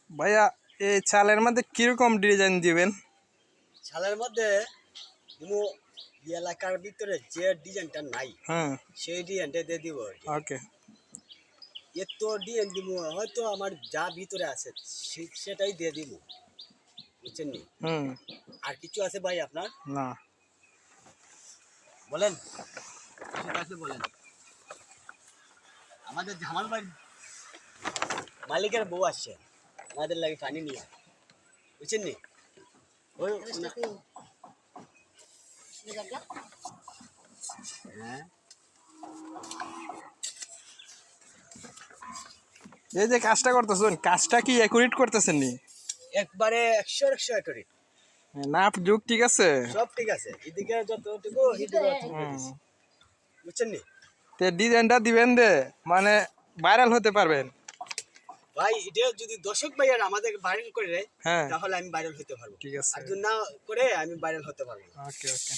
ভাইয়া এই চালের মধ্যে কিরকম ডিজাইন দিবেন? ছালের মধ্যে দিমু এলাকার ভিতরে যে ডিজাইনটা নাই হুম, সেই ডিজাইনটা দিয়ে দিব আর কি। ওকে। এর তো ডিজাইন দিব হয়তো আমার যা ভিতরে আছে সেটাই দিয়ে দিব, বুঝছেন নি? হুম, আর কিছু আছে ভাই আপনার? না। বলেন, কিছু আছে বলেন। আমাদের জামাল ভাই মালিকের বউ আসছে, আমাদের লাগে পানি নিয়ে, বুঝছেন নি? ওই হ্যাঁ, এই যে কাজটা করতেছেন, কাজটা কি অ্যাকুরেট করতেছেন নি? একবারে 100 একরে নাপ যুগ ঠিক আছে? সব ঠিক আছে, এদিকে যতটুকু এদিকে অতটুকু দিছি, বুঝছেন নি? তে ডিজাইনটা দিবেন দে, মানে ভাইরাল হতে পারবেন। ভাই এটা যদি দর্শক ভাইয়ার আমাদের ভাইরাল করে দেয় হ্যাঁ, তাহলে আমি ভাইরাল হতে পারবো, ঠিক আছে। আর যদি না করে আমি ভাইরাল হতে পারবো না। ওকে ওকে।